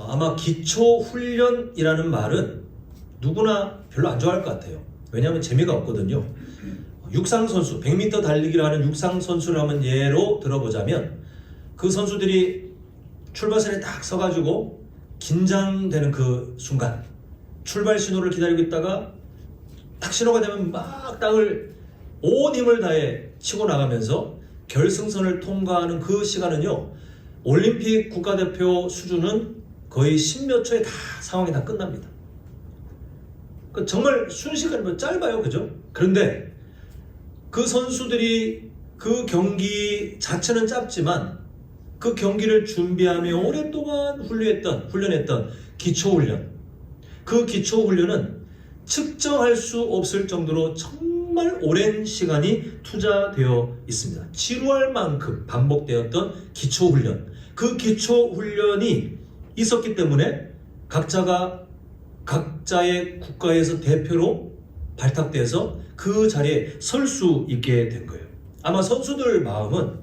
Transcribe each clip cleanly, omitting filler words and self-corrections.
아마 기초훈련이라는 말은 누구나 별로 안 좋아할 것 같아요. 왜냐하면 재미가 없거든요. 육상선수, 100m 달리기를 하는 육상선수를 한번 예로 들어보자면 그 선수들이 출발선에 딱 서가지고 긴장되는 그 순간, 출발 신호를 기다리고 있다가 딱 신호가 되면 막 땅을 온 힘을 다해 치고 나가면서 결승선을 통과하는 그 시간은요, 올림픽 국가대표 수준은 거의 10몇 초에 다 상황이 다 끝납니다. 정말 순식간이면 짧아요, 그죠? 그런데 그 선수들이 그 경기 자체는 짧지만 그 경기를 준비하며 오랫동안 훈련했던 기초훈련, 그 기초훈련은 측정할 수 없을 정도로 정말 오랜 시간이 투자되어 있습니다. 지루할 만큼 반복되었던 기초훈련, 그 기초훈련이 있었기 때문에 각자가 각자의 국가에서 대표로 발탁돼서 그 자리에 설 수 있게 된 거예요. 아마 선수들 마음은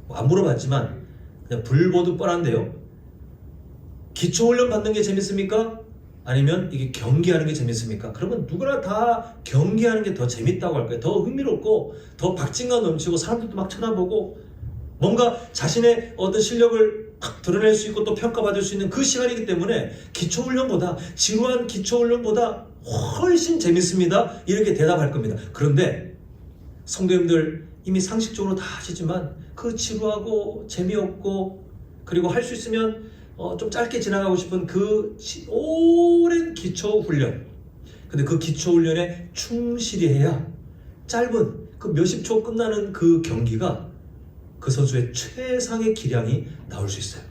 안 물어봤지만 그냥 불보듯 뻔한데요. 기초훈련 받는 게 재밌습니까? 아니면 이게 경기하는 게 재밌습니까? 그러면 누구나 다 경기하는 게 더 재밌다고 할 거예요. 더 흥미롭고 더 박진감 넘치고 사람들도 막 쳐다보고 뭔가 자신의 어떤 실력을 탁 드러낼 수 있고 또 평가받을 수 있는 그 시간이기 때문에 기초훈련보다, 지루한 기초훈련보다 훨씬 재밌습니다. 이렇게 대답할 겁니다. 그런데 성도님들 이미 상식적으로 다 아시지만 그 지루하고 재미없고 그리고 할 수 있으면 좀 짧게 지나가고 싶은 그 오랜 기초훈련, 근데 그 기초훈련에 충실히 해야 짧은 그 몇십 초 끝나는 그 경기가 그 선수의 최상의 기량이 나올 수 있어요.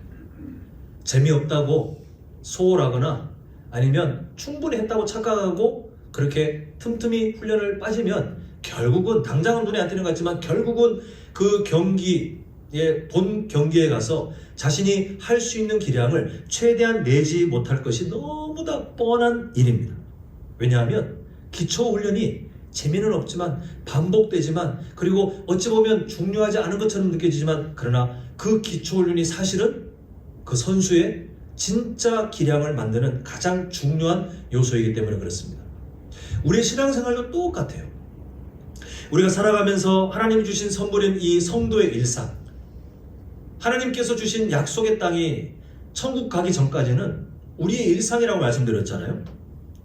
재미없다고 소홀하거나 아니면 충분히 했다고 착각하고 그렇게 틈틈이 훈련을 빠지면 결국은, 당장은 눈에 안 띄는 것 같지만 결국은 그 경기에, 본 경기에 가서 자신이 할 수 있는 기량을 최대한 내지 못할 것이 너무나 뻔한 일입니다. 왜냐하면 기초훈련이 재미는 없지만 반복되지만, 그리고 어찌 보면 중요하지 않은 것처럼 느껴지지만, 그러나 그 기초훈련이 사실은 그 선수의 진짜 기량을 만드는 가장 중요한 요소이기 때문에 그렇습니다. 우리의 신앙생활도 똑같아요. 우리가 살아가면서 하나님이 주신 선물인 이 성도의 일상, 하나님께서 주신 약속의 땅이 천국 가기 전까지는 우리의 일상이라고 말씀드렸잖아요.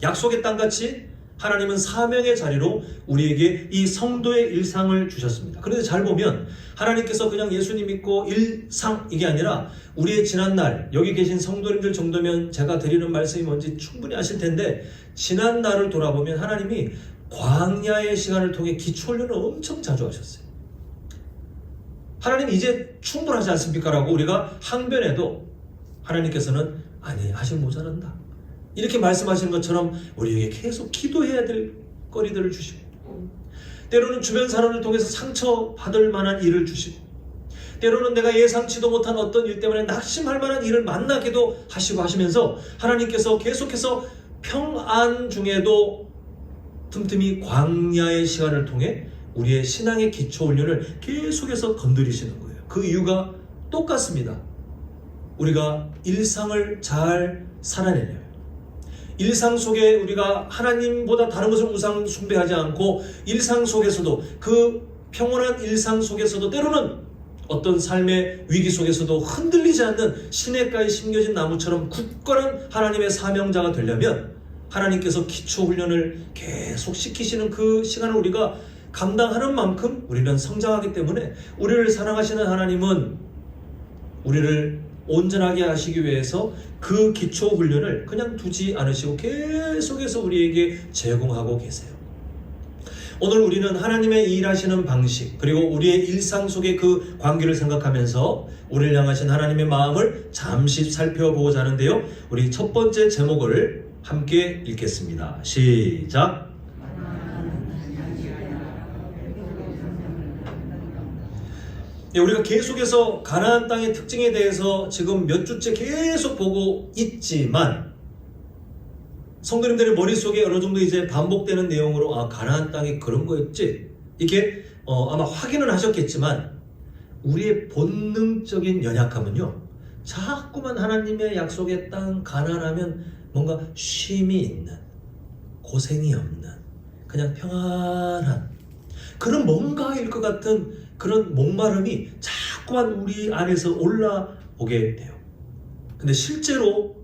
약속의 땅같이 하나님은 사명의 자리로 우리에게 이 성도의 일상을 주셨습니다. 그런데 잘 보면 하나님께서 그냥 예수님 믿고 일상, 이게 아니라 우리의 지난날, 여기 계신 성도님들 정도면 제가 드리는 말씀이 뭔지 충분히 아실 텐데, 지난날을 돌아보면 하나님이 광야의 시간을 통해 기초훈련을 엄청 자주 하셨어요. 하나님 이제 충분하지 않습니까? 라고 우리가 항변해도 하나님께서는 아니, 아직 모자란다, 이렇게 말씀하시는 것처럼 우리에게 계속 기도해야 될 거리들을 주시고, 때로는 주변 사람을 통해서 상처받을 만한 일을 주시고, 때로는 내가 예상치도 못한 어떤 일 때문에 낙심할 만한 일을 만나기도 하시고 하시면서 하나님께서 계속해서 평안 중에도 틈틈이 광야의 시간을 통해 우리의 신앙의 기초훈련을 계속해서 건드리시는 거예요. 그 이유가 똑같습니다. 우리가 일상을 잘 살아내려요. 일상 속에 우리가 하나님보다 다른 것을 우상 숭배하지 않고, 일상 속에서도, 그 평온한 일상 속에서도 때로는 어떤 삶의 위기 속에서도 흔들리지 않는 시냇가에 심겨진 나무처럼 굳건한 하나님의 사명자가 되려면 하나님께서 기초훈련을 계속 시키시는 그 시간을 우리가 감당하는 만큼 우리는 성장하기 때문에, 우리를 사랑하시는 하나님은 우리를 온전하게 하시기 위해서 그 기초훈련을 그냥 두지 않으시고 계속해서 우리에게 제공하고 계세요. 오늘 우리는 하나님의 일하시는 방식, 그리고 우리의 일상 속의 그 관계를 생각하면서 우리를 향하신 하나님의 마음을 잠시 살펴보고자 하는데요. 우리 첫 번째 제목을 함께 읽겠습니다. 시작! 우리가 계속해서 가나안 땅의 특징에 대해서 지금 몇 주째 계속 보고 있지만, 성도님들의 머릿속에 어느 정도 이제 반복되는 내용으로 가나안 땅이 그런 거였지, 이렇게 아마 확인은 하셨겠지만, 우리의 본능적인 연약함은요, 자꾸만 하나님의 약속의 땅 가나안하면 뭔가 쉼이 있는, 고생이 없는, 그냥 평안한 그런 뭔가일 것 같은 그런 목마름이 자꾸만 우리 안에서 올라오게 돼요. 근데 실제로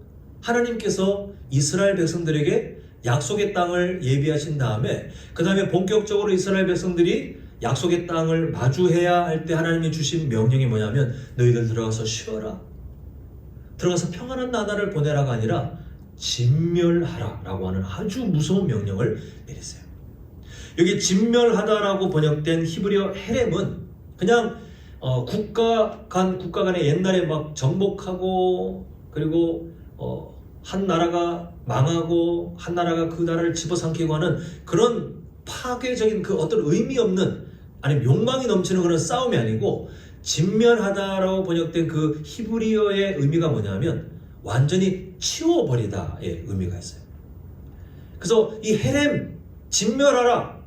하나님께서 이스라엘 백성들에게 약속의 땅을 예비하신 다음에 그 다음에 본격적으로 이스라엘 백성들이 약속의 땅을 마주해야 할 때 하나님이 주신 명령이 뭐냐면 너희들 들어가서 쉬어라, 들어가서 평안한 나라를 보내라가 아니라 진멸하라 라고 하는 아주 무서운 명령을 내리세요. 여기 진멸하다라고 번역된 히브리어 헤렘은 그냥 국가 간에 옛날에 막 정복하고 그리고 한 나라가 망하고 한 나라가 그 나라를 집어삼키고 하는 그런 파괴적인 그 어떤 의미 없는 아니 욕망이 넘치는 그런 싸움이 아니고 진멸하다라고 번역된 그 히브리어의 의미가 뭐냐면 완전히 치워버리다의 의미가 있어요. 그래서 이 헤렘, 진멸하라,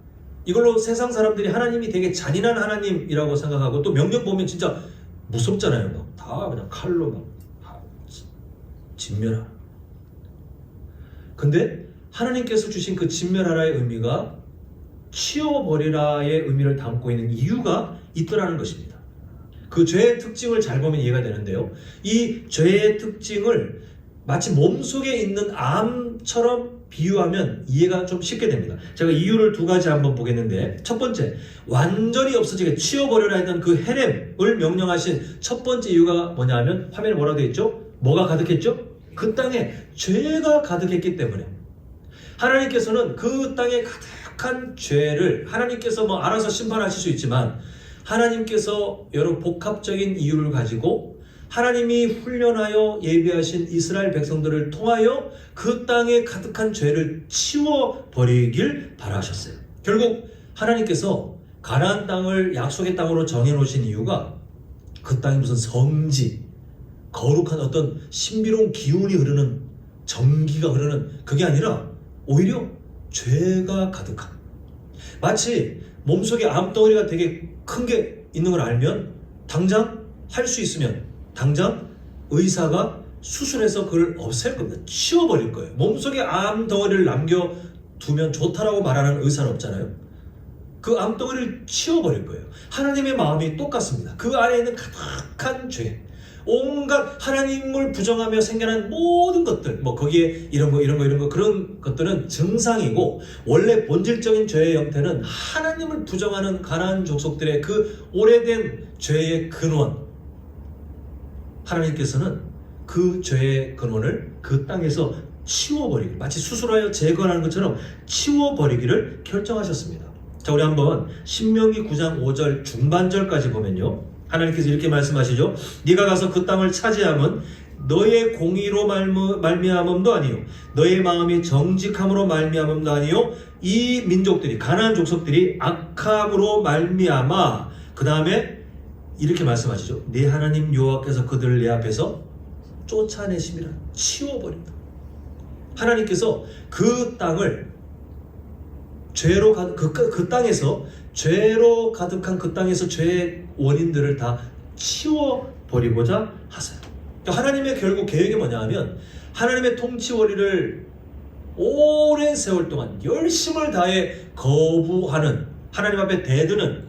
이걸로 세상 사람들이 하나님이 되게 잔인한 하나님이라고 생각하고 또 명령 보면 진짜 무섭잖아요. 막 다 그냥 칼로 막 진멸하라. 근데 하나님께서 주신 그 진멸하라의 의미가 치워버리라의 의미를 담고 있는 이유가 있더라는 것입니다. 그 죄의 특징을 잘 보면 이해가 되는데요. 이 죄의 특징을 마치 몸속에 있는 암처럼 비유하면 이해가 좀 쉽게 됩니다. 제가 이유를 두 가지 한번 보겠는데, 첫 번째, 완전히 없어지게 치워버려라 했던 그 헤렘을 명령하신 첫 번째 이유가 뭐냐면 화면에 뭐라고 되어 있죠? 뭐가 가득했죠? 그 땅에 죄가 가득했기 때문에 하나님께서는 그 땅에 가득한 죄를 하나님께서 뭐 알아서 심판하실 수 있지만 하나님께서 여러 복합적인 이유를 가지고 하나님이 훈련하여 예비하신 이스라엘 백성들을 통하여 그 땅에 가득한 죄를 치워버리길 바라셨어요. 결국 하나님께서 가나안 땅을 약속의 땅으로 정해놓으신 이유가 그 땅이 무슨 성지, 거룩한 어떤 신비로운 기운이 흐르는, 정기가 흐르는 그게 아니라 오히려 죄가 가득한, 마치 몸속에 암덩어리가 되게 큰 게 있는 걸 알면 당장 할 수 있으면 당장 의사가 수술해서 그걸 없앨 겁니다. 치워버릴 거예요. 몸속에 암덩어리를 남겨두면 좋다라고 말하는 의사는 없잖아요. 그 암덩어리를 치워버릴 거예요. 하나님의 마음이 똑같습니다. 그 안에 있는 가득한 죄, 온갖 하나님을 부정하며 생겨난 모든 것들, 뭐 거기에 이런 거 그런 것들은 증상이고 원래 본질적인 죄의 형태는 하나님을 부정하는 가나안 족속들의 그 오래된 죄의 근원, 하나님께서는 그 죄의 근원을 그 땅에서 치워버리기, 마치 수술하여 제거하는 것처럼 치워버리기를 결정하셨습니다. 자, 우리 한번 신명기 9장 5절 중반절까지 보면요, 하나님께서 이렇게 말씀하시죠. 네가 가서 그 땅을 차지함은 너의 공의로 말미암음도 아니요 너의 마음이 정직함으로 말미암음도 아니요 이 민족들이, 가나안 족속들이 악함으로 말미암아, 그 다음에 이렇게 말씀하시죠. 네 하나님 여호와께서 그들을 내 앞에서 쫓아내심이라, 치워버린다. 하나님께서 그 땅을 죄로 그 땅에서 죄로 가득한 그 땅에서 죄의 원인들을 다 치워버리고자 하세요. 하나님의 결국 계획이 뭐냐 하면 하나님의 통치 원리를 오랜 세월 동안 열심을 다해 거부하는, 하나님 앞에 대드는,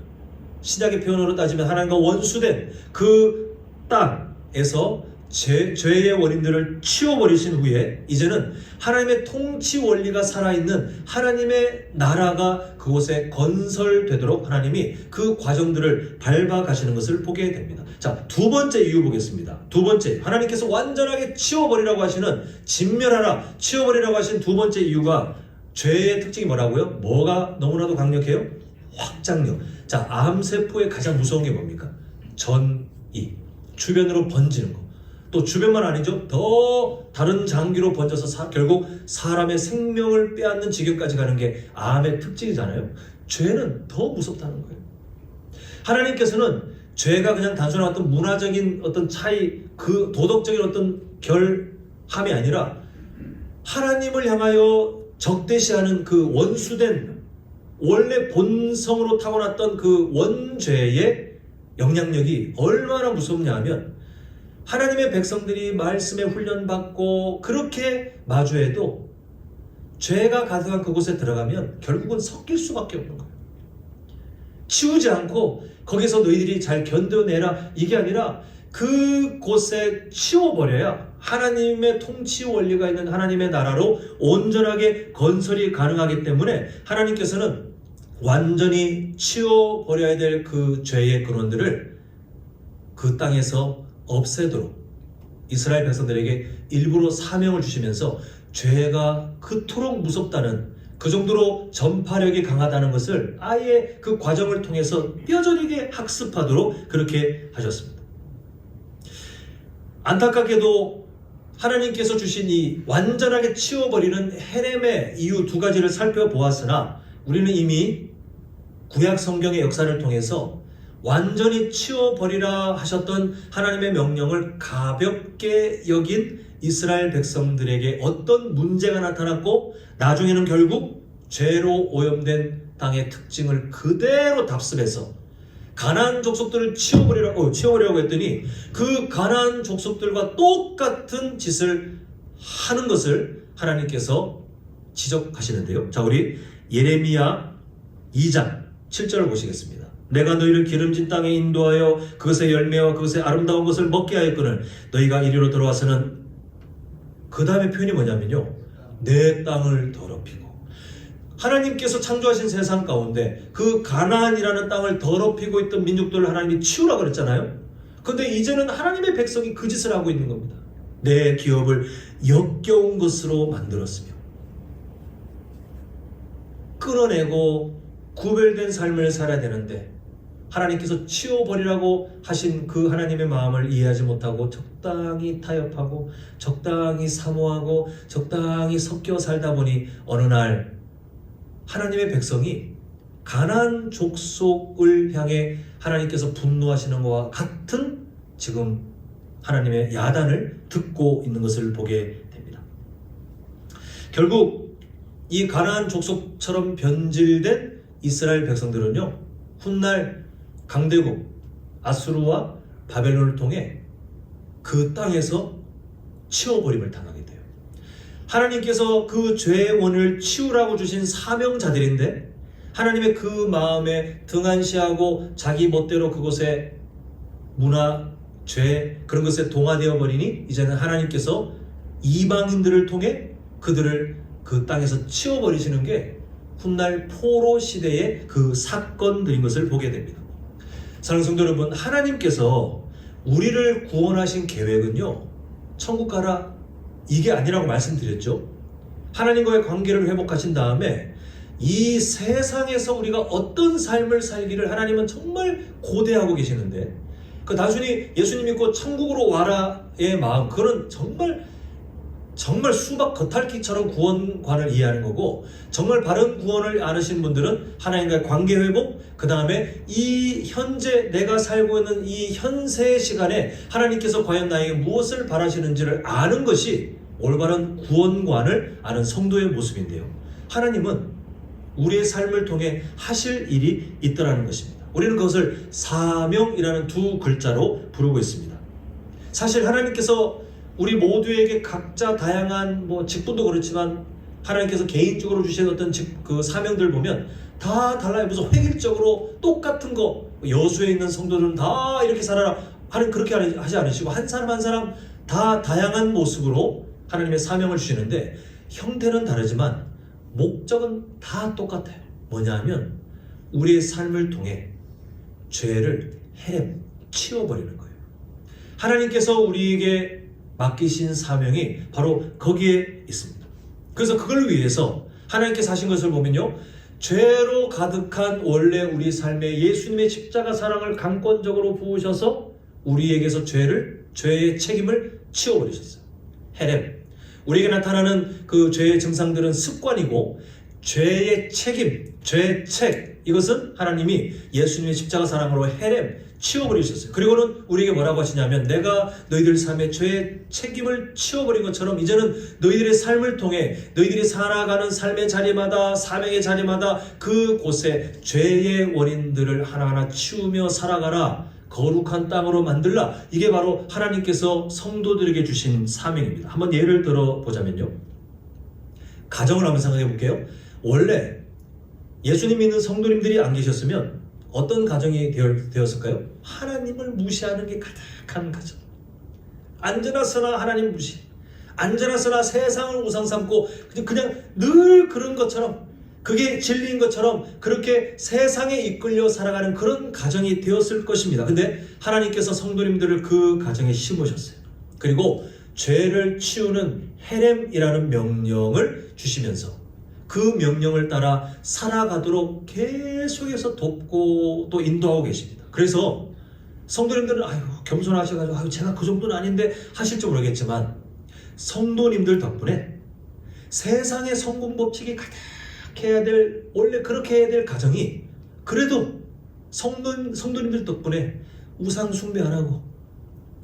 신약의 표현으로 따지면 하나님과 원수된 그 땅에서 죄의 원인들을 치워버리신 후에 이제는 하나님의 통치 원리가 살아있는 하나님의 나라가 그곳에 건설되도록 하나님이 그 과정들을 밟아가시는 것을 보게 됩니다. 자, 두 번째 이유 보겠습니다. 두 번째, 하나님께서 완전하게 치워버리라고 하시는, 진멸하라, 치워버리라고 하신 두 번째 이유가, 죄의 특징이 뭐라고요? 뭐가 너무나도 강력해요? 확장력. 자, 암세포의 가장 무서운 게 뭡니까? 전이, 주변으로 번지는 거. 또 주변만 아니죠. 더 다른 장기로 번져서 결국 사람의 생명을 빼앗는 지경까지 가는 게 암의 특징이잖아요. 죄는 더 무섭다는 거예요. 하나님께서는 죄가 그냥 단순한 어떤 문화적인 어떤 차이, 그 도덕적인 어떤 결함이 아니라 하나님을 향하여 적대시하는 그 원수된, 원래 본성으로 타고났던 그 원죄의 영향력이 얼마나 무섭냐 하면 하나님의 백성들이 말씀에 훈련받고 그렇게 마주해도 죄가 가득한 그곳에 들어가면 결국은 섞일 수밖에 없는 거예요. 치우지 않고 거기서 너희들이 잘 견뎌내라 이게 아니라 그곳에 치워버려야 하나님의 통치 원리가 있는 하나님의 나라로 온전하게 건설이 가능하기 때문에 하나님께서는 완전히 치워버려야 될 그 죄의 근원들을 그 땅에서 없애도록 이스라엘 백성들에게 일부러 사명을 주시면서 죄가 그토록 무섭다는 그 정도로 전파력이 강하다는 것을 아예 그 과정을 통해서 뼈저리게 학습하도록 그렇게 하셨습니다. 안타깝게도 하나님께서 주신 이 완전하게 치워버리는 헤렘의 이유 두 가지를 살펴보았으나 우리는 이미 구약 성경의 역사를 통해서 완전히 치워버리라 하셨던 하나님의 명령을 가볍게 여긴 이스라엘 백성들에게 어떤 문제가 나타났고 나중에는 결국 죄로 오염된 땅의 특징을 그대로 답습해서 가나안 족속들을 치워버리라고 했더니 그 가나안 족속들과 똑같은 짓을 하는 것을 하나님께서 지적하시는데요. 자, 우리 예레미야 2장 7절을 보시겠습니다. 내가 너희를 기름진 땅에 인도하여 그것의 열매와 그것의 아름다운 것을 먹게 하였거늘 너희가 이리로 들어와서는 그 다음에 표현이 뭐냐면요. 내 땅을 더럽히고 하나님께서 창조하신 세상 가운데 그 가나안이라는 땅을 더럽히고 있던 민족들을 하나님이 치우라고 그랬잖아요. 그런데 이제는 하나님의 백성이 그 짓을 하고 있는 겁니다. 내 기업을 역겨운 것으로 만들었으며 끊어내고 구별된 삶을 살아야 되는데 하나님께서 치워버리라고 하신 그 하나님의 마음을 이해하지 못하고 적당히 타협하고 적당히 사모하고 적당히 섞여 살다 보니 어느 날 하나님의 백성이 가나안 족속을 향해 하나님께서 분노하시는 것과 같은 지금 하나님의 야단을 듣고 있는 것을 보게 됩니다. 결국 이 가나안 족속처럼 변질된 이스라엘 백성들은요, 훗날 강대국 아수르와 바벨론을 통해 그 땅에서 치워버림을 당하게 돼요. 하나님께서 그 죄의 원을 치우라고 주신 사명자들인데 하나님의 그 마음에 등한시하고 자기 멋대로 그곳에 문화, 죄 그런 것에 동화되어 버리니 이제는 하나님께서 이방인들을 통해 그들을 그 땅에서 치워버리시는 게 훗날 포로 시대의 그 사건들인 것을 보게 됩니다. 사랑하는 성도 여러분, 하나님께서 우리를 구원하신 계획은요, 천국 가라 이게 아니라고 말씀드렸죠. 하나님과의 관계를 회복하신 다음에 이 세상에서 우리가 어떤 삶을 살기를 하나님은 정말 고대하고 계시는데 그 단순히 예수님 믿고 천국으로 와라의 마음, 그건 정말 수박 겉핥기처럼 구원관을 이해하는 거고, 정말 바른 구원을 아시는 분들은 하나님과의 관계 회복, 그 다음에 이 현재 내가 살고 있는 이 현세 시간에 하나님께서 과연 나에게 무엇을 바라시는지를 아는 것이 올바른 구원관을 아는 성도의 모습인데요. 하나님은 우리의 삶을 통해 하실 일이 있더라는 것입니다. 우리는 그것을 사명이라는 두 글자로 부르고 있습니다. 사실 하나님께서 우리 모두에게 각자 다양한 직분도 그렇지만 하나님께서 개인적으로 주신 어떤 그 사명들 보면 다 달라요. 무슨 획일적으로 똑같은 거 여수에 있는 성도들은 다 이렇게 살아라 하는 그렇게 하지 않으시고 한 사람 한 사람 다 다양한 모습으로 하나님의 사명을 주시는데 형태는 다르지만 목적은 다 똑같아요. 뭐냐 하면 우리의 삶을 통해 죄를 치워버리는 거예요. 하나님께서 우리에게 맡기신 사명이 바로 거기에 있습니다. 그래서 그걸 위해서 하나님께서 하신 것을 보면요, 죄로 가득한 원래 우리 삶에 예수님의 십자가 사랑을 강권적으로 부으셔서 우리에게서 죄의 책임을 치워버리셨어요. 우리에게 나타나는 그 죄의 증상들은 습관이고 죄의 책임, 죄의 책, 이것은 하나님이 예수님의 십자가 사랑으로 치워버리셨어요. 그리고는 우리에게 뭐라고 하시냐면 내가 너희들 삶의 죄의 책임을 치워버린 것처럼 이제는 너희들의 삶을 통해 너희들이 살아가는 삶의 자리마다 사명의 자리마다 그곳에 죄의 원인들을 하나하나 치우며 살아가라. 거룩한 땅으로 만들라. 이게 바로 하나님께서 성도들에게 주신 사명입니다. 한번 예를 들어보자면요. 가정을 한번 생각해 볼게요. 원래 예수님 믿는 성도님들이 안 계셨으면 어떤 가정이 되었을까요? 하나님을 무시하는 게 가득한 가정. 앉으나 서나 하나님 무시. 앉으나 서나 세상을 우상 삼고 그냥 늘 그런 것처럼, 그게 진리인 것처럼 그렇게 세상에 이끌려 살아가는 그런 가정이 되었을 것입니다. 근데 하나님께서 성도님들을 그 가정에 심으셨어요. 그리고 죄를 치우는 헤렘이라는 명령을 주시면서 그 명령을 따라 살아가도록 계속해서 돕고 또 인도하고 계십니다. 그래서 성도님들은 겸손하셔가지고 제가 그 정도는 아닌데 하실지 모르겠지만, 성도님들 덕분에 세상의 성공 법칙이 가득해야 될, 원래 그렇게 해야 될 가정이 그래도 성도님들 덕분에 우상 숭배 안 하고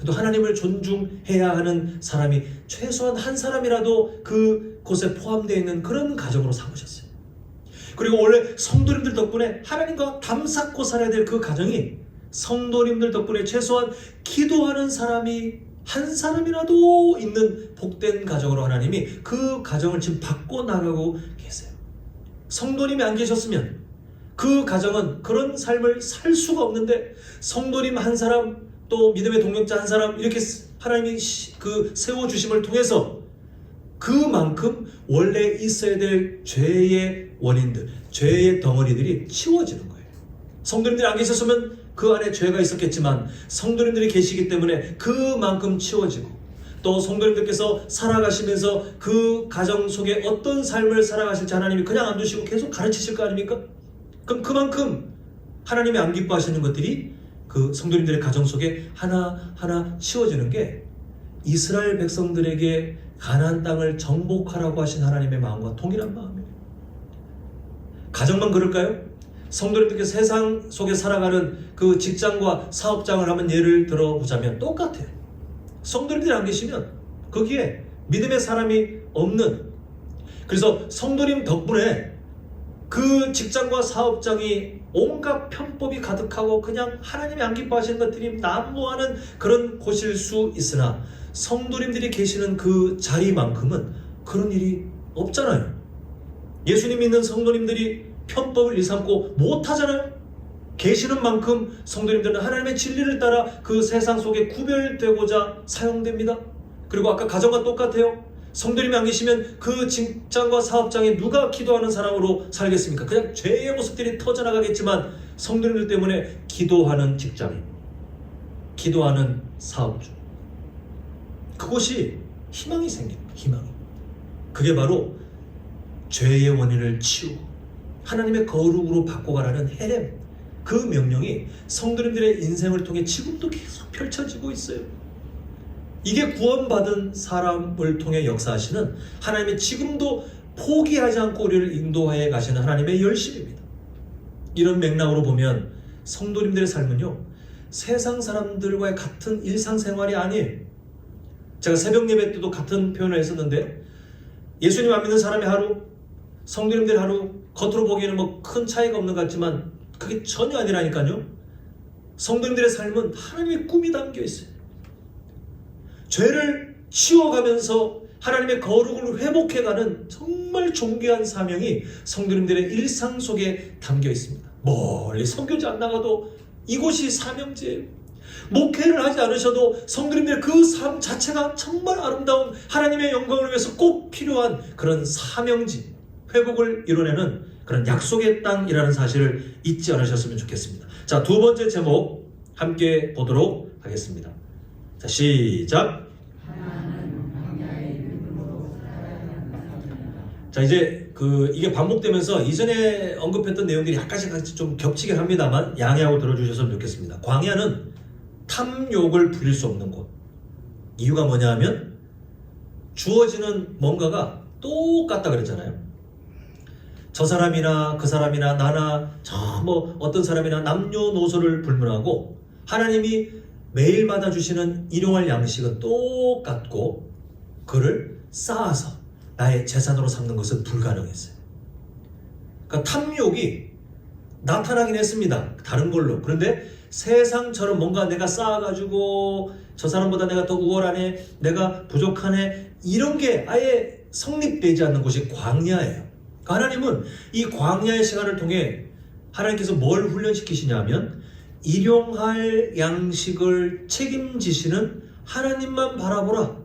또 하나님을 존중해야 하는 사람이 최소한 한 사람이라도 그곳에 포함되어 있는 그런 가정으로 삼으셨어요. 그리고 원래 성도님들 덕분에 하나님과 담쌓고 살아야 될 그 가정이 성도님들 덕분에 최소한 기도하는 사람이 한 사람이라도 있는 복된 가정으로 하나님이 그 가정을 지금 바꿔나가고 계세요. 성도님이 안 계셨으면 그 가정은 그런 삶을 살 수가 없는데, 성도님 한 사람, 또 믿음의 동역자 한 사람, 이렇게 하나님이 세워주심을 통해서 그만큼 원래 있어야 될 죄의 원인들, 죄의 덩어리들이 치워지는 거예요. 성도님들이 안 계셨으면 그 안에 죄가 있었겠지만 성도님들이 계시기 때문에 그만큼 치워지고, 또 성도님들께서 살아가시면서 그 가정 속에 어떤 삶을 살아가실지 하나님이 그냥 안 두시고 계속 가르치실 거 아닙니까? 그럼 그만큼 하나님이 안 기뻐하시는 것들이 그 성도님들의 가정 속에 하나하나 치워지는 게 이스라엘 백성들에게 가나안 땅을 정복하라고 하신 하나님의 마음과 동일한 마음이에요. 가정만 그럴까요? 성도님들께서 세상 속에 살아가는 그 직장과 사업장을 한번 예를 들어보자면 똑같아요. 성도님들이 안 계시면 거기에 믿음의 사람이 없는, 그래서 성도님 덕분에 그 직장과 사업장이 온갖 편법이 가득하고 그냥 하나님이 안 기뻐하시는 것들이 난무하는 그런 곳일 수 있으나, 성도님들이 계시는 그 자리만큼은 그런 일이 없잖아요. 예수님 믿는 성도님들이 편법을 일삼고 못하잖아요. 계시는 만큼 성도님들은 하나님의 진리를 따라 그 세상 속에 구별되고자 사용됩니다. 그리고 아까 가정과 똑같아요. 성도님이 안 계시면 그 직장과 사업장에 누가 기도하는 사람으로 살겠습니까? 그냥 죄의 모습들이 터져나가겠지만, 성도님들 때문에 기도하는 직장인, 기도하는 사업주, 그곳이 희망이 생깁니다. 희망이. 그게 바로 죄의 원인을 치우고 하나님의 거룩으로 바꿔가라는 헤렘, 그 명령이 성도님들의 인생을 통해 지금도 계속 펼쳐지고 있어요. 이게 구원받은 사람을 통해 역사하시는 하나님의, 지금도 포기하지 않고 우리를 인도해 가시는 하나님의 열심입니다. 이런 맥락으로 보면 성도님들의 삶은요, 세상 사람들과의 같은 일상생활이 아니에요. 제가 새벽 예배 때도 같은 표현을 했었는데, 예수님 안 믿는 사람의 하루, 성도님들 하루, 겉으로 보기에는 뭐 큰 차이가 없는 것 같지만 그게 전혀 아니라니까요. 성도님들의 삶은 하나님의 꿈이 담겨 있어요. 죄를 치워가면서 하나님의 거룩을 회복해가는 정말 존귀한 사명이 성도님들의 일상 속에 담겨 있습니다. 멀리 선교지 안 나가도 이곳이 사명지예요. 목회를 하지 않으셔도 성도님들의 그 삶 자체가 정말 아름다운 하나님의 영광을 위해서 꼭 필요한 그런 사명지, 회복을 이뤄내는 그런 약속의 땅이라는 사실을 잊지 않으셨으면 좋겠습니다. 자, 두 번째 제목 함께 보도록 하겠습니다. 자, 시작. 자, 이제 이게 반복되면서 이전에 언급했던 내용들이 약간씩 좀 겹치긴 합니다만 양해하고 들어주셨으면 좋겠습니다. 광야는 탐욕을 부릴 수 없는 곳. 이유가 뭐냐 하면 주어지는 뭔가가 똑같다 그랬잖아요. 저 사람이나 그 사람이나 나나 어떤 사람이나 남녀노소를 불문하고 하나님이 매일마다 주시는 일용할 양식은 똑같고 그를 쌓아서 나의 재산으로 삼는 것은 불가능했어요. 그러니까 탐욕이 나타나긴 했습니다. 다른 걸로. 그런데 세상처럼 뭔가 내가 쌓아가지고 저 사람보다 내가 더 우월하네, 내가 부족하네, 이런 게 아예 성립되지 않는 곳이 광야예요. 하나님은 이 광야의 시간을 통해 하나님께서 뭘 훈련시키시냐면 일용할 양식을 책임지시는 하나님만 바라보라.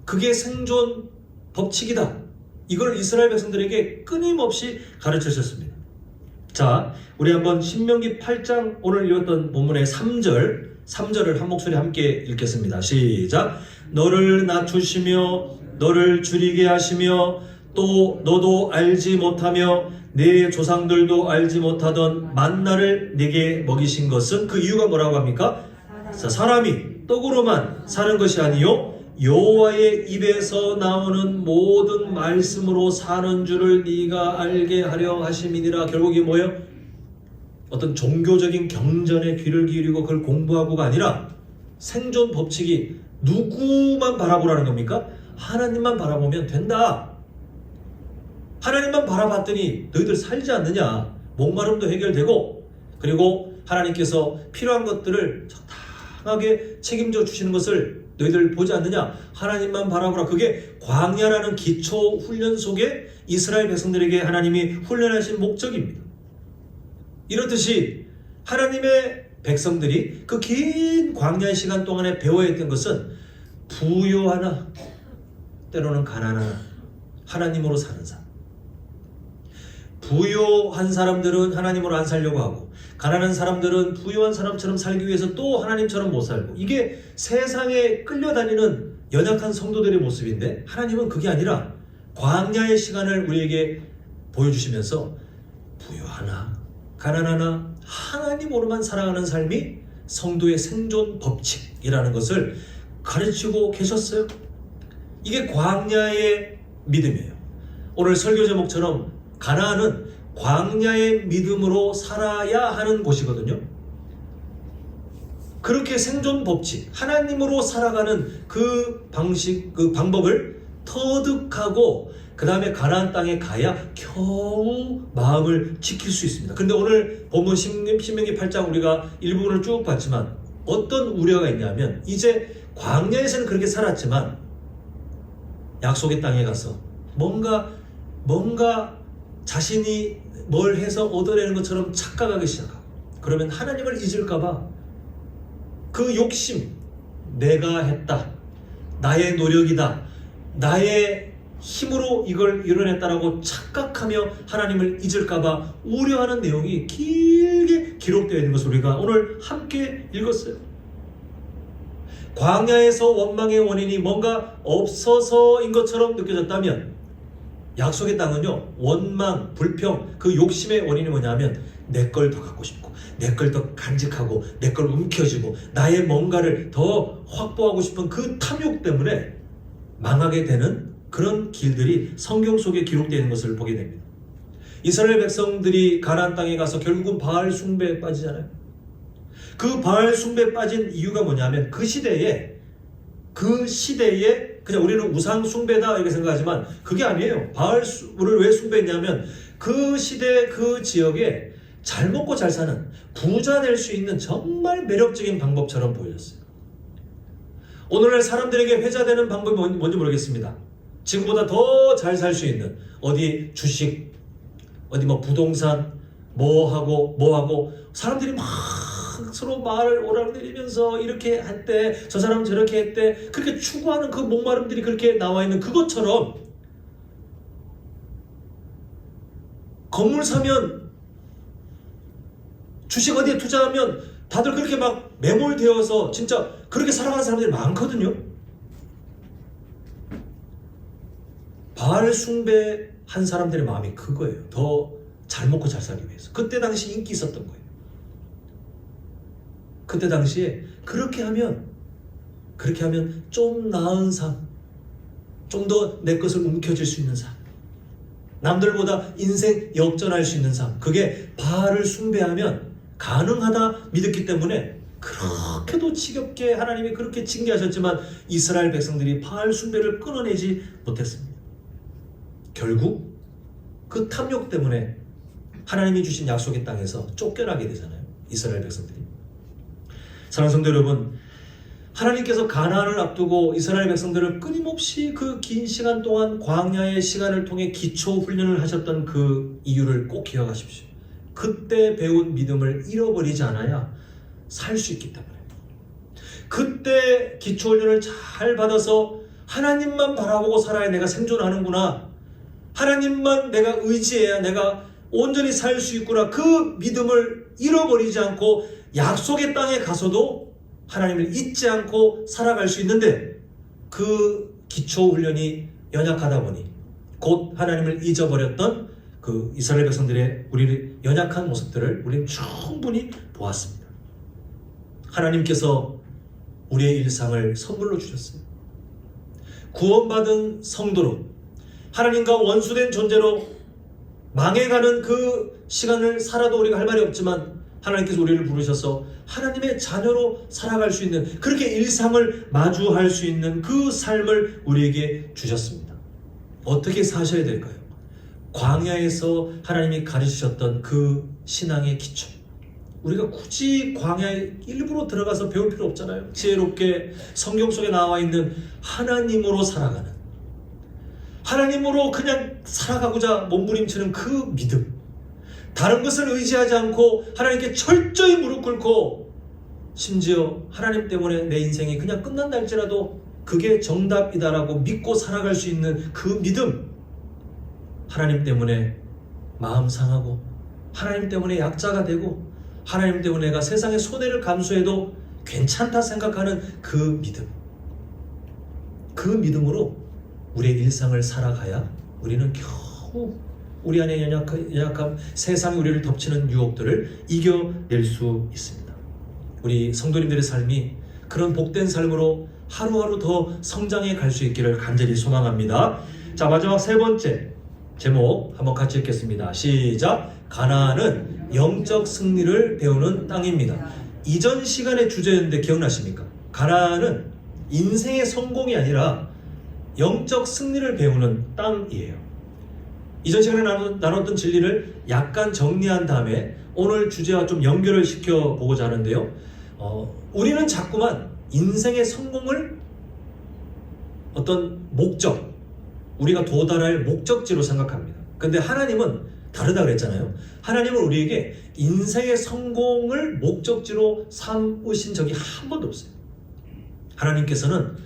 그게 생존 법칙이다. 이걸 이스라엘 백성들에게 끊임없이 가르치셨습니다. 자, 우리 한번 신명기 8장 오늘 읽었던 본문의 3절을 한 목소리 함께 읽겠습니다. 시작. 너를 낮추시며 너를 줄이게 하시며 또 너도 알지 못하며 내 조상들도 알지 못하던 만나를 네게 먹이신 것은, 그 이유가 뭐라고 합니까? 자, 사람이 떡으로만 사는 것이 아니요 여호와의 입에서 나오는 모든 말씀으로 사는 줄을 네가 알게 하려 하심이니라. 결국 이게 뭐예요? 어떤 종교적인 경전에 귀를 기울이고 그걸 공부하고가 아니라 생존 법칙이 누구만 바라보라는 겁니까? 하나님만 바라보면 된다. 하나님만 바라봤더니 너희들 살지 않느냐? 목마름도 해결되고, 그리고 하나님께서 필요한 것들을 적당하게 책임져 주시는 것을 너희들 보지 않느냐? 하나님만 바라보라. 그게 광야라는 기초 훈련 속에 이스라엘 백성들에게 하나님이 훈련하신 목적입니다. 이렇듯이 하나님의 백성들이 그 긴 광야의 시간 동안에 배워야 했던 것은 부요하나 때로는 가난하나 하나님으로 사는 삶. 부요한 사람들은 하나님으로 안 살려고 하고, 가난한 사람들은 부유한 사람처럼 살기 위해서 또 하나님처럼 못 살고, 이게 세상에 끌려다니는 연약한 성도들의 모습인데, 하나님은 그게 아니라 광야의 시간을 우리에게 보여주시면서 부유하나 가난하나 하나님으로만 살아가는 삶이 성도의 생존 법칙이라는 것을 가르치고 계셨어요. 이게 광야의 믿음이에요. 오늘 설교 제목처럼 가나안은 광야의 믿음으로 살아야 하는 곳이거든요. 그렇게 생존 법칙, 하나님으로 살아가는 그 방식, 그 방법을 터득하고 그 다음에 가나안 땅에 가야 겨우 마음을 지킬 수 있습니다. 그런데 오늘 본문 신명기 8장 우리가 일부분을 쭉 봤지만 어떤 우려가 있냐면, 이제 광야에서는 그렇게 살았지만 약속의 땅에 가서 뭔가 자신이 뭘 해서 얻어내는 것처럼 착각하기 시작하고, 그러면 하나님을 잊을까봐 그 욕심, 내가 했다, 나의 노력이다, 나의 힘으로 이걸 이뤄냈다라고 착각하며 하나님을 잊을까봐 우려하는 내용이 길게 기록되어 있는 것을 우리가 오늘 함께 읽었어요. 광야에서 원망의 원인이 뭔가 없어서인 것처럼 느껴졌다면, 약속의 땅은요, 원망, 불평, 그 욕심의 원인이 뭐냐면 내 걸 더 갖고 싶고, 내 걸 더 간직하고, 내 걸 움켜쥐고, 나의 뭔가를 더 확보하고 싶은 그 탐욕 때문에 망하게 되는 그런 길들이 성경 속에 기록되어 있는 것을 보게 됩니다. 이스라엘 백성들이 가나안 땅에 가서 결국은 바알 숭배에 빠지잖아요. 그 바알 숭배에 빠진 이유가 뭐냐면, 그 시대에 그냥 우리는 우상 숭배다 이렇게 생각하지만 그게 아니에요. 바알을 왜 숭배했냐면, 그 시대 그 지역에 잘 먹고 잘 사는, 부자 될 수 있는 정말 매력적인 방법처럼 보여졌어요. 오늘날 사람들에게 회자되는 방법이 뭔지 모르겠습니다. 지금보다 더 잘 살 수 있는, 어디 주식, 어디 뭐 부동산, 뭐하고 사람들이 막 서로 말을 오락내리면서 이렇게 했대, 저 사람 저렇게 했대, 그렇게 추구하는 그 목마름들이 그렇게 나와 있는 그것처럼, 건물 사면, 주식 어디에 투자하면 다들 그렇게 막 매몰되어서 진짜 그렇게 살아가는 사람들이 많거든요. 바알 숭배한 사람들의 마음이 그거예요. 더 잘 먹고 잘 살기 위해서. 그때 당시 인기 있었던 거예요. 그때 당시에 그렇게 하면 좀 나은 삶, 좀 더 내 것을 움켜쥘 수 있는 삶, 남들보다 인생 역전할 수 있는 삶, 그게 바알을 숭배하면 가능하다 믿었기 때문에 그렇게도 지겹게 하나님이 그렇게 징계하셨지만 이스라엘 백성들이 바알 숭배를 끊어내지 못했습니다. 결국 그 탐욕 때문에 하나님이 주신 약속의 땅에서 쫓겨나게 되잖아요. 이스라엘 백성들이. 사랑하는 성도 여러분, 하나님께서 가나안을 앞두고 이스라엘 백성들을 끊임없이 그 긴 시간 동안 광야의 시간을 통해 기초 훈련을 하셨던 그 이유를 꼭 기억하십시오. 그때 배운 믿음을 잃어버리지 않아야 살 수 있기 때문에. 그때 기초 훈련을 잘 받아서 하나님만 바라보고 살아야 내가 생존하는구나, 하나님만 내가 의지해야 내가 온전히 살 수 있구나, 그 믿음을 잃어버리지 않고 약속의 땅에 가서도 하나님을 잊지 않고 살아갈 수 있는데, 그 기초 훈련이 연약하다 보니 곧 하나님을 잊어버렸던 그 이스라엘 백성들의 우리의 연약한 모습들을 우리는 충분히 보았습니다. 하나님께서 우리의 일상을 선물로 주셨어요. 구원받은 성도로 하나님과 원수된 존재로 망해가는 그 시간을 살아도 우리가 할 말이 없지만, 하나님께서 우리를 부르셔서 하나님의 자녀로 살아갈 수 있는, 그렇게 일상을 마주할 수 있는 그 삶을 우리에게 주셨습니다. 어떻게 사셔야 될까요? 광야에서 하나님이 가르치셨던 그 신앙의 기초, 우리가 굳이 광야에 일부러 들어가서 배울 필요 없잖아요. 지혜롭게 성경 속에 나와 있는 하나님으로 살아가는, 하나님으로 그냥 살아가고자 몸부림치는 그 믿음, 다른 것을 의지하지 않고 하나님께 철저히 무릎 꿇고, 심지어 하나님 때문에 내 인생이 그냥 끝난다 할지라도 그게 정답이다라고 믿고 살아갈 수 있는 그 믿음, 하나님 때문에 마음 상하고, 하나님 때문에 약자가 되고, 하나님 때문에 내가 세상의 손해를 감수해도 괜찮다 생각하는 그 믿음, 그 믿음으로 우리의 일상을 살아가야 우리는 겨우 우리 안에 연약함, 세상이 우리를 덮치는 유혹들을 이겨낼 수 있습니다. 우리 성도님들의 삶이 그런 복된 삶으로 하루하루 더 성장해 갈 수 있기를 간절히 소망합니다. 자, 마지막 세 번째 제목 한번 같이 읽겠습니다. 시작. 가나안은 영적 승리를 배우는 땅입니다. 이전 시간의 주제였는데 기억나십니까? 가나안은 인생의 성공이 아니라 영적 승리를 배우는 땅이에요. 이전 시간에 나눴던 진리를 약간 정리한 다음에 오늘 주제와 좀 연결을 시켜보고자 하는데요. 우리는 자꾸만 인생의 성공을 어떤 목적, 우리가 도달할 목적지로 생각합니다. 근데 하나님은 다르다 그랬잖아요. 하나님은 우리에게 인생의 성공을 목적지로 삼으신 적이 한 번도 없어요. 하나님께서는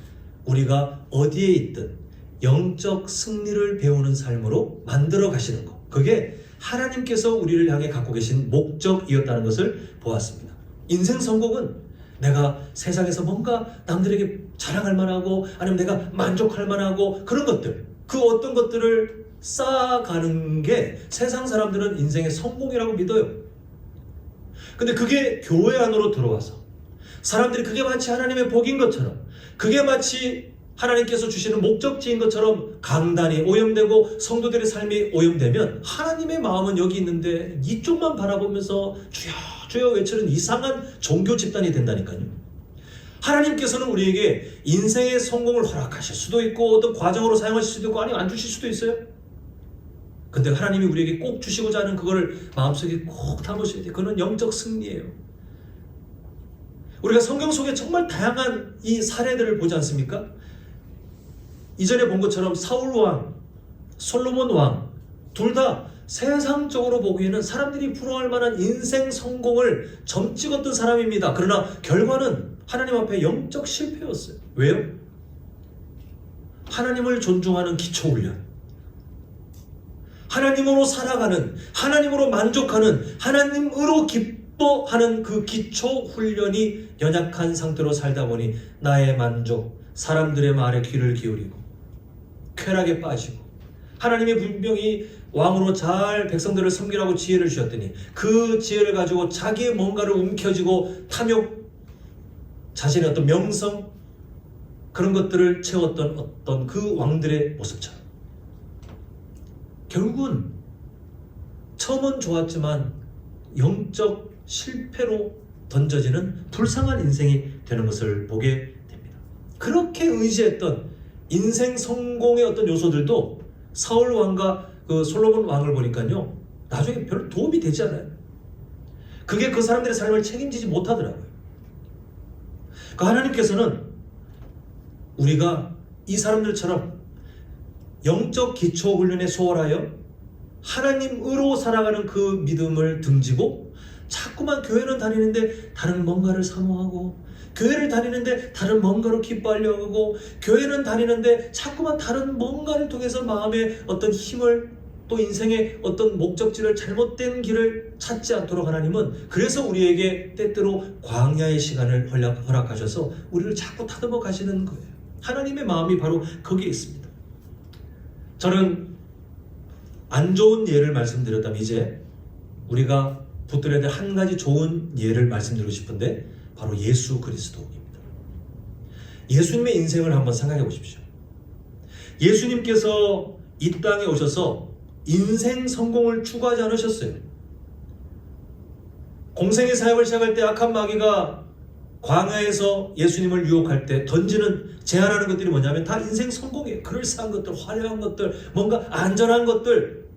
우리가 어디에 있든 영적 승리를 배우는 삶으로 만들어 가시는 것, 그게 하나님께서 우리를 향해 갖고 계신 목적이었다는 것을 보았습니다. 인생 성공은 내가 세상에서 뭔가 남들에게 자랑할 만하고, 아니면 내가 만족할 만하고 그런 것들, 그 어떤 것들을 쌓아가는 게 세상 사람들은 인생의 성공이라고 믿어요. 근데 그게 교회 안으로 들어와서 사람들이 그게 마치 하나님의 복인 것처럼, 그게 마치 하나님께서 주시는 목적지인 것처럼 강단이 오염되고 성도들의 삶이 오염되면, 하나님의 마음은 여기 있는데 이쪽만 바라보면서 주여 주여 외치는 이상한 종교 집단이 된다니까요. 하나님께서는 우리에게 인생의 성공을 허락하실 수도 있고, 어떤 과정으로 사용하실 수도 있고, 아니면 안 주실 수도 있어요. 근데 하나님이 우리에게 꼭 주시고자 하는 그거를 마음속에 꼭 담으셔야 돼요. 그건 영적 승리예요. 우리가 성경 속에 정말 다양한 이 사례들을 보지 않습니까? 이전에 본 것처럼 사울 왕, 솔로몬 왕, 둘 다 세상적으로 보기에는 사람들이 부러워할 만한 인생 성공을 점 찍었던 사람입니다. 그러나 결과는 하나님 앞에 영적 실패였어요. 왜요? 하나님을 존중하는 기초훈련, 하나님으로 살아가는, 하나님으로 만족하는, 하나님으로 기뻐하는 그 기초훈련이 연약한 상태로 살다 보니 나의 만족, 사람들의 말에 귀를 기울이고 쾌락에 빠지고, 하나님의 분명히 왕으로 잘 백성들을 섬기라고 지혜를 주셨더니 그 지혜를 가지고 자기의 뭔가를 움켜쥐고 탐욕, 자신의 어떤 명성, 그런 것들을 채웠던 어떤 그 왕들의 모습처럼 결국은 처음은 좋았지만 영적 실패로 던져지는 불쌍한 인생이 되는 것을 보게 됩니다. 그렇게 의지했던 인생 성공의 어떤 요소들도 사울 왕과 그 솔로몬 왕을 보니까요, 나중에 별로 도움이 되지 않아요. 그게 그 사람들의 삶을 책임지지 못하더라고요. 그 하나님께서는 우리가 이 사람들처럼 영적 기초 훈련에 소홀하여 하나님으로 살아가는 그 믿음을 등지고 자꾸만 교회는 다니는데 다른 뭔가를 사모하고, 교회를 다니는데 다른 뭔가로 기뻐하려 하고, 교회는 다니는데 자꾸만 다른 뭔가를 통해서 마음의 어떤 힘을, 또 인생의 어떤 목적지를, 잘못된 길을 찾지 않도록 하나님은 그래서 우리에게 때때로 광야의 시간을 허락하셔서 우리를 자꾸 다듬어 가시는 거예요. 하나님의 마음이 바로 거기에 있습니다. 저는 안 좋은 예를 말씀드렸다면 이제 우리가 붙들어야 될 한 가지 좋은 예를 말씀드리고 싶은데 바로 예수 그리스도입니다. 예수님의 인생을 한번 생각해 보십시오. 예수님께서 이 땅에 오셔서 인생 성공을 추구하지 않으셨어요. 공생의 사역을 시작할 때 악한 마귀가 광야에서 예수님을 유혹할 때 던지는, 제안하는 것들이 뭐냐면 다 인생 성공이에요. 그럴싸한 것들, 화려한 것들, 뭔가 안전한 것들.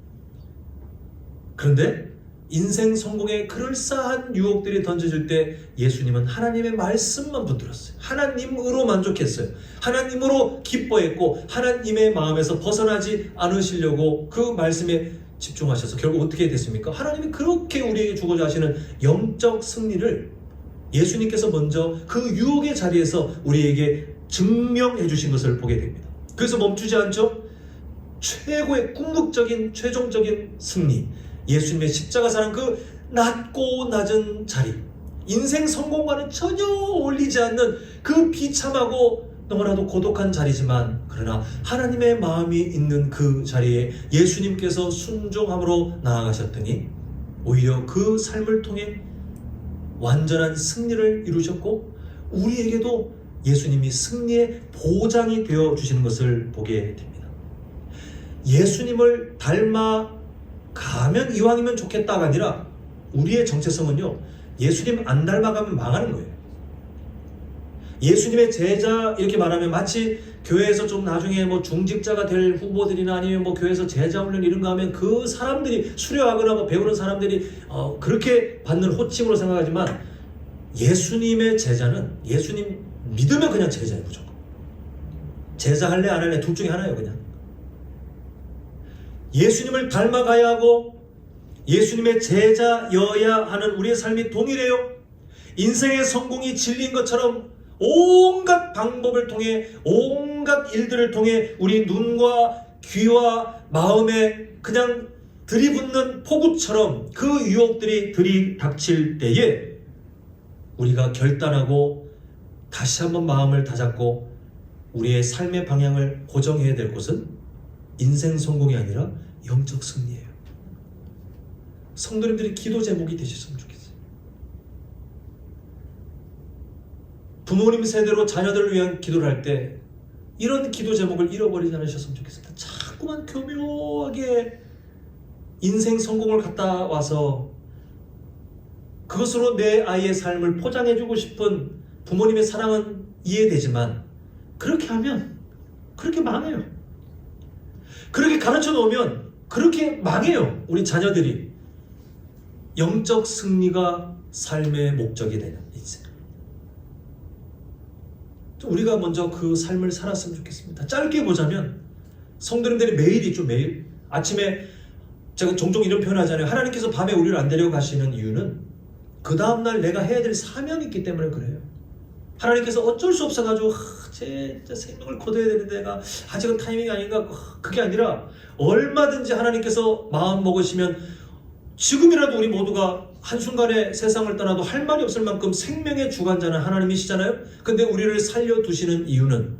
그런데 인생 성공의 그럴싸한 유혹들이 던져질 때 예수님은 하나님의 말씀만 붙들었어요. 하나님으로 만족했어요. 하나님으로 기뻐했고 하나님의 마음에서 벗어나지 않으시려고 그 말씀에 집중하셔서 결국 어떻게 됐습니까? 하나님이 그렇게 우리에게 주고자 하시는 영적 승리를 예수님께서 먼저 그 유혹의 자리에서 우리에게 증명해 주신 것을 보게 됩니다. 그래서 멈추지 않죠? 최고의 궁극적인 최종적인 승리, 예수님의 십자가사랑 그 낮고 낮은 자리, 인생 성공과는 전혀 어울리지 않는 그 비참하고 너무나도 고독한 자리지만, 그러나 하나님의 마음이 있는 그 자리에 예수님께서 순종함으로 나아가셨더니 오히려 그 삶을 통해 완전한 승리를 이루셨고 우리에게도 예수님이 승리의 보장이 되어 주시는 것을 보게 됩니다. 예수님을 닮아가면 이왕이면 좋겠다가 아니라 우리의 정체성은요, 예수님 안 닮아가면 망하는 거예요. 예수님의 제자 이렇게 말하면 마치 교회에서 좀 나중에 뭐 중직자가 될 후보들이나 아니면 뭐 교회에서 제자 훈련 이런 거 하면 그 사람들이 수료하거나 뭐 배우는 사람들이 그렇게 받는 호칭으로 생각하지만, 예수님의 제자는 예수님 믿으면 그냥 제자예요. 무조건 제자 할래 안 할래 둘 중에 하나예요. 그냥 예수님을 닮아가야 하고 예수님의 제자여야 하는 우리의 삶이 동일해요. 인생의 성공이 진리인 것처럼 온갖 방법을 통해, 온갖 일들을 통해 우리 눈과 귀와 마음에 그냥 들이붓는 폭우처럼 그 유혹들이 들이닥칠 때에 우리가 결단하고 다시 한번 마음을 다잡고 우리의 삶의 방향을 고정해야 될 곳은 인생 성공이 아니라 영적 승리예요. 성도님들이 기도 제목이 되셨으면 좋겠어요. 부모님 세대로 자녀들을 위한 기도를 할 때 이런 기도 제목을 잃어버리지 않으셨으면 좋겠습니다. 자꾸만 교묘하게 인생 성공을 갖다 와서 그것으로 내 아이의 삶을 포장해주고 싶은 부모님의 사랑은 이해되지만, 그렇게 하면 그렇게 망해요. 그렇게 가르쳐 놓으면 그렇게 망해요. 우리 자녀들이. 영적 승리가 삶의 목적이 되는 인생. 우리가 먼저 그 삶을 살았으면 좋겠습니다. 짧게 보자면 성도님들이 매일 있죠. 매일 아침에 제가 종종 이런 표현 하잖아요. 하나님께서 밤에 우리를 안 데리고 가시는 이유는 그 다음날 내가 해야 될 사명이 있기 때문에 그래요. 하나님께서 어쩔 수 없어가지고 제 생명을 거둬야 되는데 내가 아직은 타이밍이 아닌가, 그게 아니라 얼마든지 하나님께서 마음 먹으시면 지금이라도 우리 모두가 한순간에 세상을 떠나도 할 말이 없을 만큼 생명의 주관자는 하나님이시잖아요. 근데 우리를 살려두시는 이유는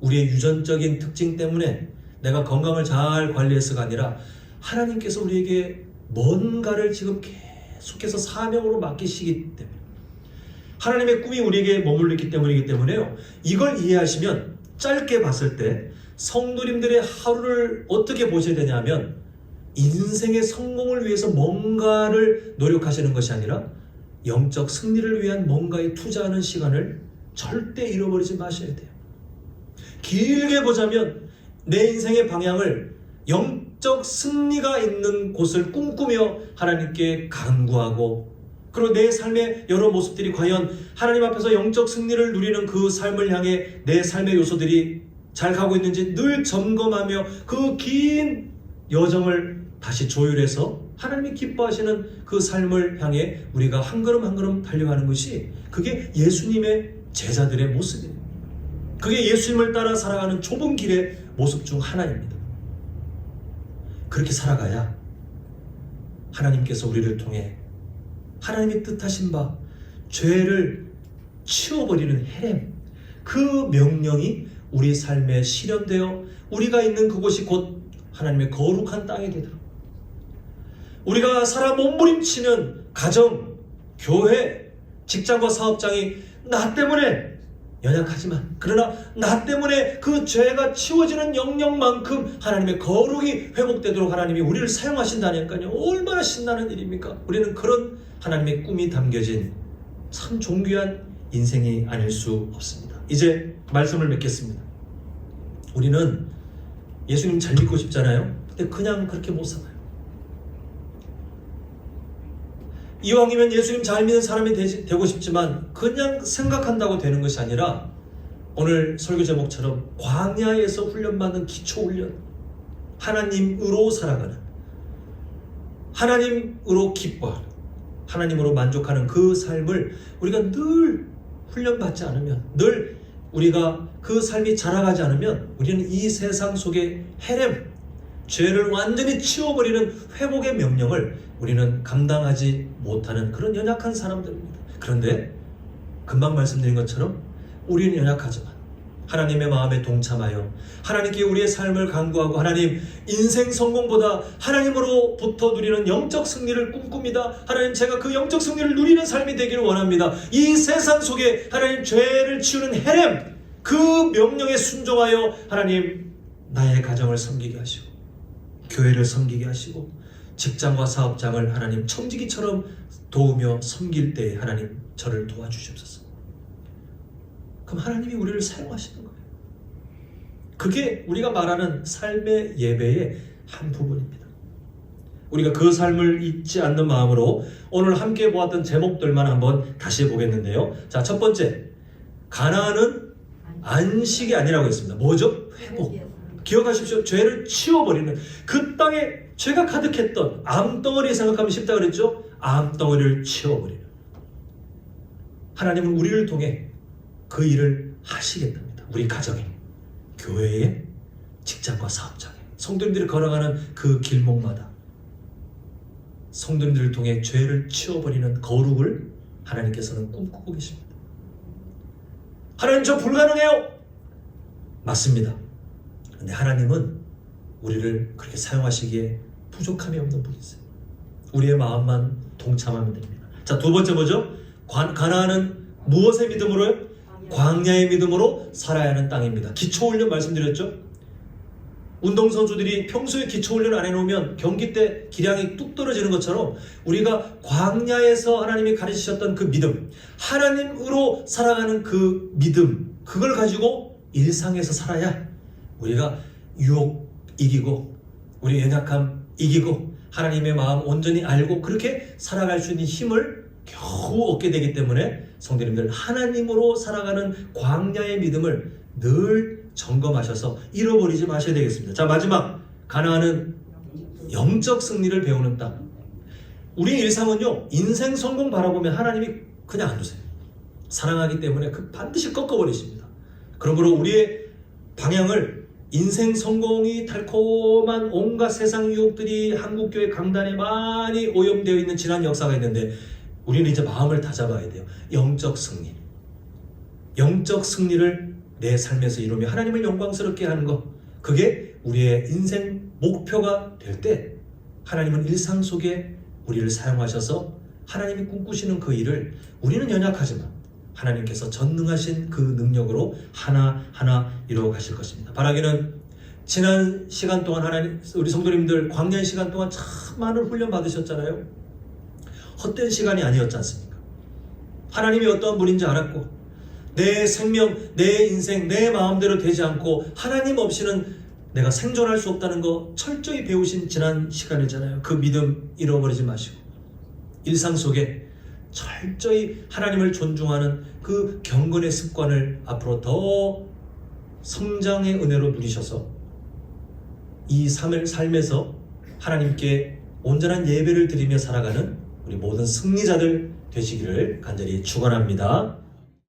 우리의 유전적인 특징 때문에 내가 건강을 잘 관리해서가 아니라 하나님께서 우리에게 뭔가를 지금 계속해서 사명으로 맡기시기 때문에, 하나님의 꿈이 우리에게 머물렀기 때문이기 때문에요. 이걸 이해하시면 짧게 봤을 때 성도님들의 하루를 어떻게 보셔야 되냐면, 인생의 성공을 위해서 뭔가를 노력하시는 것이 아니라 영적 승리를 위한 뭔가에 투자하는 시간을 절대 잃어버리지 마셔야 돼요. 길게 보자면 내 인생의 방향을 영적 승리가 있는 곳을 꿈꾸며 하나님께 간구하고 그리고 내 삶의 여러 모습들이 과연 하나님 앞에서 영적 승리를 누리는 그 삶을 향해 내 삶의 요소들이 잘 가고 있는지 늘 점검하며 그 긴 여정을 다시 조율해서 하나님이 기뻐하시는 그 삶을 향해 우리가 한 걸음 한 걸음 달려가는 것이, 그게 예수님의 제자들의 모습입니다. 그게 예수님을 따라 살아가는 좁은 길의 모습 중 하나입니다. 그렇게 살아가야 하나님께서 우리를 통해 하나님이 뜻하신 바 죄를 치워버리는 헤렘, 그 명령이 우리 삶에 실현되어 우리가 있는 그곳이 곧 하나님의 거룩한 땅이 되도록, 우리가 살아 몸부림치는 가정, 교회, 직장과 사업장이 나 때문에 연약하지만, 그러나 나 때문에 그 죄가 치워지는 영역만큼 하나님의 거룩이 회복되도록 하나님이 우리를 사용하신다니까요. 얼마나 신나는 일입니까? 우리는 그런 하나님의 꿈이 담겨진 참 존귀한 인생이 아닐 수 없습니다. 이제 말씀을 맺겠습니다. 우리는 예수님 잘 믿고 싶잖아요. 근데 그냥 그렇게 못 살아요. 이왕이면 예수님 잘 믿는 사람이 되고 싶지만 그냥 생각한다고 되는 것이 아니라, 오늘 설교 제목처럼 광야에서 훈련받는 기초훈련, 하나님으로 살아가는, 하나님으로 기뻐하는, 하나님으로 만족하는 그 삶을 우리가 늘 훈련받지 않으면, 늘 우리가 그 삶이 자라가지 않으면 우리는 이 세상 속의 헤렘, 죄를 완전히 치워버리는 회복의 명령을 우리는 감당하지 못하는 그런 연약한 사람들입니다. 그런데 금방 말씀드린 것처럼 우리는 연약하지만 하나님의 마음에 동참하여 하나님께 우리의 삶을 간구하고, 하나님, 인생 성공보다 하나님으로부터 누리는 영적 승리를 꿈꿉니다. 하나님, 제가 그 영적 승리를 누리는 삶이 되기를 원합니다. 이 세상 속에 하나님 죄를 치우는 헤렘, 그 명령에 순종하여 하나님 나의 가정을 섬기게 하시고, 교회를 섬기게 하시고, 직장과 사업장을 하나님 청지기처럼 도우며 섬길 때에 하나님 저를 도와주시옵소서. 그럼 하나님이 우리를 사용하시는 거예요. 그게 우리가 말하는 삶의 예배의 한 부분입니다. 우리가 그 삶을 잊지 않는 마음으로 오늘 함께 보았던 제목들만 한번 다시 보겠는데요. 자, 첫 번째, 가나안은 안식이 아니라고 했습니다. 뭐죠? 회복. 기억하십시오. 죄를 치워버리는, 그 땅에 죄가 가득했던 암덩어리 생각하면 쉽다 그랬죠? 암덩어리를 치워버리는, 하나님은 우리를 통해 그 일을 하시겠답니다. 우리 가정에, 교회에, 직장과 사업장에, 성도님들이 걸어가는 그 길목마다 성도님들을 통해 죄를 치워버리는 거룩을 하나님께서는 꿈꾸고 계십니다. 하나님, 저 불가능해요. 맞습니다. 그런데 하나님은 우리를 그렇게 사용하시기에 부족함이 없는 분이세요. 우리의 마음만 동참하면 됩니다. 자, 두 번째 뭐죠? 가나안은 무엇의 믿음으로요? 광야의 믿음으로 살아야 하는 땅입니다. 기초훈련 말씀드렸죠? 운동선수들이 평소에 기초훈련 안 해놓으면 경기 때 기량이 뚝 떨어지는 것처럼, 우리가 광야에서 하나님이 가르치셨던 그 믿음, 하나님으로 살아가는 그 믿음, 그걸 가지고 일상에서 살아야 우리가 유혹 이기고, 우리 연약함 이기고, 하나님의 마음 온전히 알고 그렇게 살아갈 수 있는 힘을 겨우 얻게 되기 때문에, 성도님들, 하나님으로 살아가는 광야의 믿음을 늘 점검하셔서 잃어버리지 마셔야 되겠습니다. 자, 마지막, 가나안은 영적 승리를 배우는 땅. 우리의 일상은요, 인생 성공 바라보면 하나님이 그냥 안 두세요. 사랑하기 때문에 그 반드시 꺾어버리십니다. 그러므로 우리의 방향을, 인생 성공이 달콤한 온갖 세상 유혹들이 한국교회 강단에 많이 오염되어 있는 지난 역사가 있는데, 우리는 이제 마음을 다잡아야 돼요. 영적 승리. 영적 승리를 내 삶에서 이루며 하나님을 영광스럽게 하는 것, 그게 우리의 인생 목표가 될 때 하나님은 일상 속에 우리를 사용하셔서 하나님이 꿈꾸시는 그 일을, 우리는 연약하지만 하나님께서 전능하신 그 능력으로 하나하나 이루어 가실 것입니다. 바라기는 지난 시간 동안 하나님, 우리 성도님들 광야의 시간 동안 참 많은 훈련 받으셨잖아요. 헛된 시간이 아니었지 않습니까? 하나님이 어떠한 분인지 알았고, 내 생명, 내 인생, 내 마음대로 되지 않고 하나님 없이는 내가 생존할 수 없다는 거 철저히 배우신 지난 시간이잖아요. 그 믿음 잃어버리지 마시고, 일상 속에 철저히 하나님을 존중하는 그 경건의 습관을 앞으로 더 성장의 은혜로 누리셔서 이 삶에서 하나님께 온전한 예배를 드리며 살아가는 우리 모든 승리자들 되시기를 간절히 축원합니다.